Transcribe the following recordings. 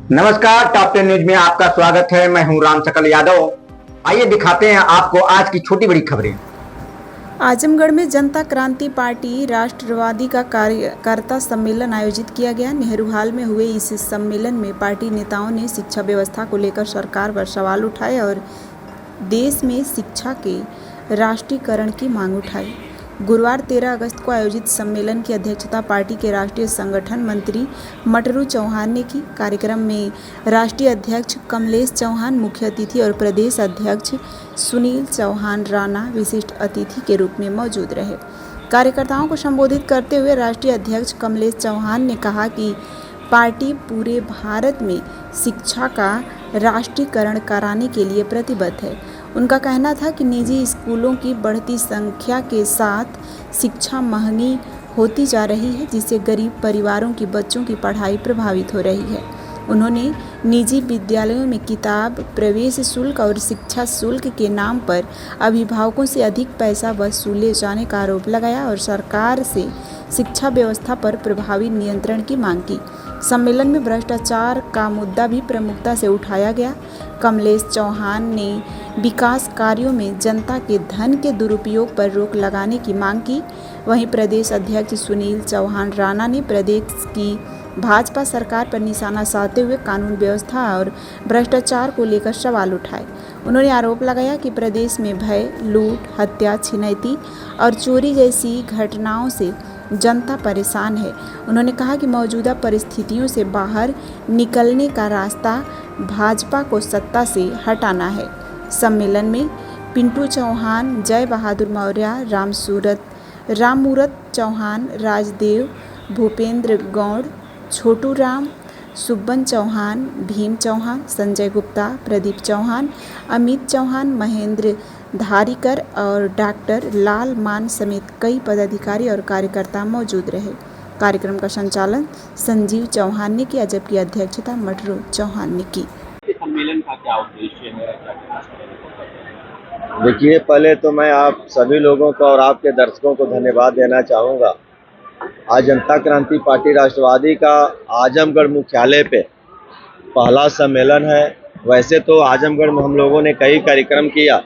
नमस्कार, top 10 news में आपका स्वागत है। मैं हूं राम सकल यादव। आइए दिखाते हैं आपको आज की छोटी बड़ी खबरें। आजमगढ़ में जनता क्रांति पार्टी राष्ट्रवादी का कार्यकर्ता सम्मेलन आयोजित किया गया। नेहरू हाल में हुए इस सम्मेलन में पार्टी नेताओं ने शिक्षा व्यवस्था को लेकर सरकार पर सवाल उठाए और देश में शिक्षा के राष्ट्रीयकरण की मांग उठाई। गुरुवार 13 अगस्त को आयोजित सम्मेलन की अध्यक्षता पार्टी के राष्ट्रीय संगठन मंत्री मटरू चौहान ने की। कार्यक्रम में राष्ट्रीय अध्यक्ष कमलेश चौहान मुख्य अतिथि और प्रदेश अध्यक्ष सुनील चौहान राणा विशिष्ट अतिथि के रूप में मौजूद रहे। कार्यकर्ताओं को संबोधित करते हुए राष्ट्रीय अध्यक्ष कमलेश चौहान ने कहा कि पार्टी पूरे भारत में शिक्षा का राष्ट्रीयकरण कराने के लिए प्रतिबद्ध है। उनका कहना था कि निजी स्कूलों की बढ़ती संख्या के साथ शिक्षा महंगी होती जा रही है, जिससे गरीब परिवारों की बच्चों की पढ़ाई प्रभावित हो रही है। उन्होंने निजी विद्यालयों में किताब, प्रवेश शुल्क और शिक्षा शुल्क के नाम पर अभिभावकों से अधिक पैसा वसूले जाने का आरोप लगाया और सरकार से शिक्षा व्यवस्था पर प्रभावी नियंत्रण की मांग की। सम्मेलन में भ्रष्टाचार का मुद्दा भी प्रमुखता से उठाया गया। कमलेश चौहान ने विकास कार्यों में जनता के धन के दुरुपयोग पर रोक लगाने की मांग की। वहीं प्रदेश अध्यक्ष सुनील चौहान राणा ने प्रदेश की भाजपा सरकार पर निशाना साधते हुए कानून व्यवस्था और भ्रष्टाचार को लेकर सवाल उठाए। उन्होंने आरोप लगाया कि प्रदेश में भय, लूट, हत्या, छिनैती और चोरी जैसी घटनाओं से जनता परेशान है। उन्होंने कहा कि मौजूदा परिस्थितियों से बाहर निकलने का रास्ता भाजपा को सत्ता से हटाना है। सम्मेलन में पिंटू चौहान, जय बहादुर मौर्य, राममूरत चौहान, राजदेव, भूपेंद्र गौड़, छोटू राम, सुब्बन चौहान, भीम चौहान, संजय गुप्ता, प्रदीप चौहान, अमित चौहान, महेंद्र धारीकर और डॉक्टर लाल मान समेत कई पदाधिकारी और कार्यकर्ता मौजूद रहे। कार्यक्रम का संचालन संजीव चौहान ने किया, जबकि अध्यक्षता मटरू चौहान ने की। सम्मेलन का क्या उद्देश्य है? देखिए, पहले तो मैं आप सभी लोगों को और आपके दर्शकों को धन्यवाद देना चाहूँगा। आज जनता क्रांति पार्टी राष्ट्रवादी का आजमगढ़ मुख्यालय पे पहला सम्मेलन है। वैसे तो आजमगढ़ में हम लोगों ने कई कार्यक्रम किया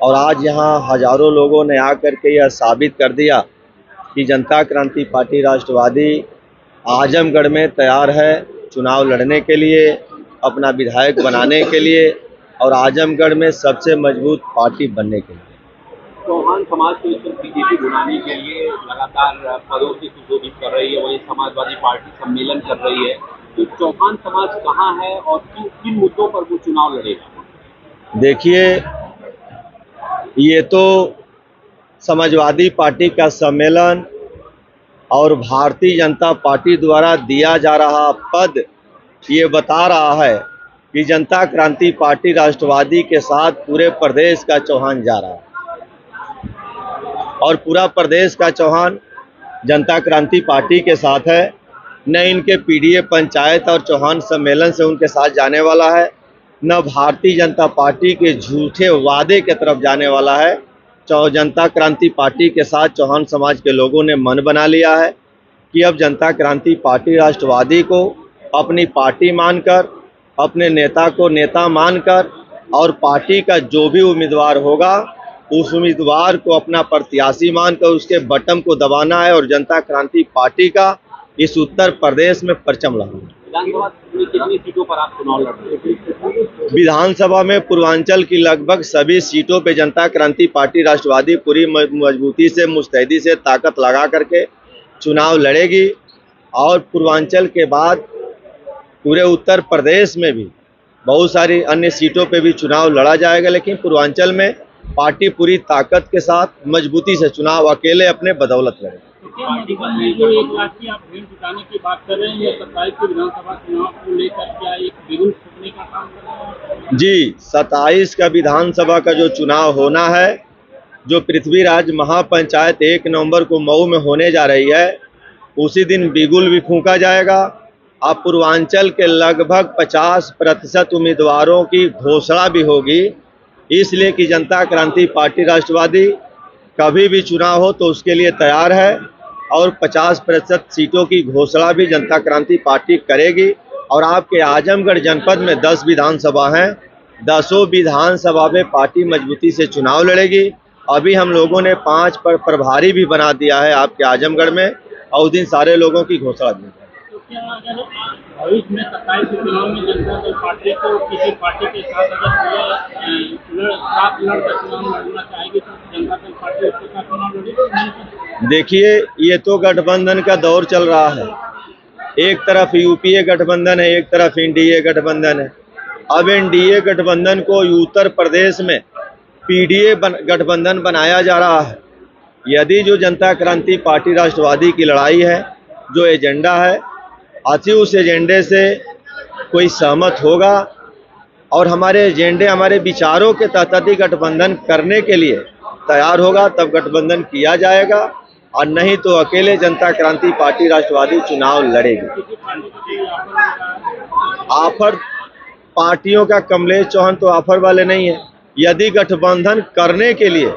और आज यहाँ हजारों लोगों ने आकर के यह साबित कर दिया कि जनता क्रांति पार्टी राष्ट्रवादी आजमगढ़ में तैयार है चुनाव लड़ने के लिए, अपना विधायक बनाने के लिए और आजमगढ़ में सबसे मजबूत पार्टी बनने के लिए। चौहान समाज को बीजेपी बनाने के लिए लगातार पदों से सुशोभित कर रही है, वही समाजवादी पार्टी सम्मेलन कर रही है। तो चौहान समाज कहाँ है और किन मुद्दों पर वो चुनाव लड़ेगा? देखिए, ये तो समाजवादी पार्टी का सम्मेलन और भारतीय जनता पार्टी द्वारा दिया जा रहा पद ये बता रहा है कि जनता क्रांति पार्टी राष्ट्रवादी के साथ पूरे प्रदेश का चौहान जा रहा है और पूरा प्रदेश का चौहान जनता क्रांति पार्टी के साथ है। न इनके पीडीए पंचायत और चौहान सम्मेलन से उनके साथ जाने वाला है, न भारतीय जनता पार्टी के झूठे वादे के तरफ जाने वाला है। जनता क्रांति पार्टी के साथ चौहान समाज के लोगों ने मन बना लिया है कि अब जनता क्रांति पार्टी राष्ट्रवादी को अपनी पार्टी मानकर, अपने नेता को नेता मानकर और पार्टी का जो भी उम्मीदवार होगा उस उम्मीदवार को अपना प्रत्याशी मानकर उसके बटन को दबाना है और जनता क्रांति पार्टी का इस उत्तर प्रदेश में परचम लहराना है। विधानसभा में कितनी सीटों पर आप चुनाव लड़ रहे हैं? विधानसभा में पूर्वांचल की लगभग सभी सीटों पे जनता क्रांति पार्टी राष्ट्रवादी पूरी मजबूती से, मुस्तैदी से, ताकत लगा करके चुनाव लड़ेगी और पूर्वांचल के बाद पूरे उत्तर प्रदेश में भी बहुत सारी अन्य सीटों पे भी चुनाव लड़ा जाएगा। लेकिन पूर्वांचल में पार्टी पूरी ताकत के साथ मजबूती से चुनाव अकेले अपने बदौलत लड़ेगी। पार्टी का जो 1 लाख की आप ऋण चुकाने की बात कर रहे हैं, या 27 के विधानसभा चुनाव को लेकर क्या एक बिगुल फूकने का काम कर रहे हैं? जी, 27 का विधानसभा का जो चुनाव होना है, जो पृथ्वीराज महापंचायत 1 नवंबर को मऊ में होने जा रही है, उसी दिन बिगुल भी फूंका जाएगा। अब पूर्वांचल के लगभग 50% उम्मीदवारों की घोषणा भी होगी, इसलिए कि जनता क्रांति पार्टी राष्ट्रवादी कभी भी चुनाव हो तो उसके लिए तैयार है और 50% सीटों की घोषणा भी जनता क्रांति पार्टी करेगी और आपके आजमगढ़ जनपद में 10 विधानसभा हैं। 10 विधानसभा में पार्टी मजबूती से चुनाव लड़ेगी। अभी हम लोगों ने 5 पर प्रभारी भी बना दिया है आपके आजमगढ़ में, और उस दिन सारे लोगों की घोषणा दी है। तो क्या अगर भविष्य में 27 के चुनाव में जनता दल पार्टी को किसी पार्टी के साथ अगर साथ लड़कर चुनाव लड़ना चाहेगी तो जनता दल पार्टी उसके साथ चुनाव लड़ेगी? देखिए, ये तो गठबंधन का दौर चल रहा है। एक तरफ यूपीए गठबंधन है, एक तरफ एनडीए गठबंधन है। अब एनडीए गठबंधन को उत्तर प्रदेश में पीडीए गठबंधन बनाया जा रहा है। यदि जो जनता क्रांति पार्टी राष्ट्रवादी की लड़ाई है, जो एजेंडा है, अति उस एजेंडे से कोई सहमत होगा और हमारे एजेंडे, हमारे विचारों के तहत ही गठबंधन करने के लिए तैयार होगा, तब गठबंधन किया जाएगा, और नहीं तो अकेले जनता क्रांति पार्टी राष्ट्रवादी चुनाव लड़ेगी। ऑफर पार्टियों का कमलेश चौहान तो ऑफर वाले नहीं है। यदि गठबंधन करने के लिए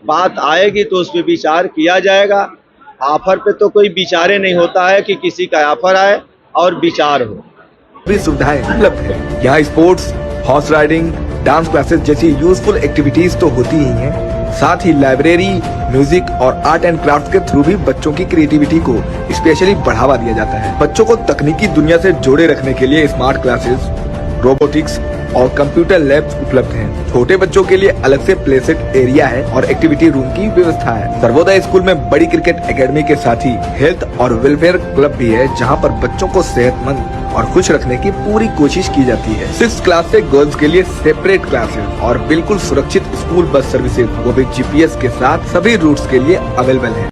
बात आएगी तो उस पर विचार किया जाएगा। ऑफर पे तो कोई विचारे नहीं होता है कि किसी का ऑफर आए और विचार हो। भी सुविधाएं उपलब्ध है। यहाँ sports, horse riding, dance classes जैसी यूजफुल एक्टिविटीज तो होती ही हैं। साथ ही लाइब्रेरी, म्यूजिक और आर्ट एंड क्राफ्ट के थ्रू भी बच्चों की क्रिएटिविटी को स्पेशली बढ़ावा दिया जाता है। बच्चों को तकनीकी दुनिया से जोड़े रखने के लिए स्मार्ट क्लासेस, रोबोटिक्स और कंप्यूटर लैब्स उपलब्ध हैं। छोटे बच्चों के लिए अलग से प्ले सेट एरिया है और एक्टिविटी रूम की व्यवस्था है। सर्वोदय स्कूल में बड़ी क्रिकेट एकेडमी के साथ ही हेल्थ और वेलफेयर क्लब भी है, जहां पर बच्चों को सेहतमंद और खुश रखने की पूरी कोशिश की जाती है। 6th क्लास से गर्ल्स के लिए सेपरेट क्लासेस और बिल्कुल सुरक्षित स्कूल बस सर्विसेज, वो भी GPS के साथ सभी रूट्स के लिए अवेलेबल है।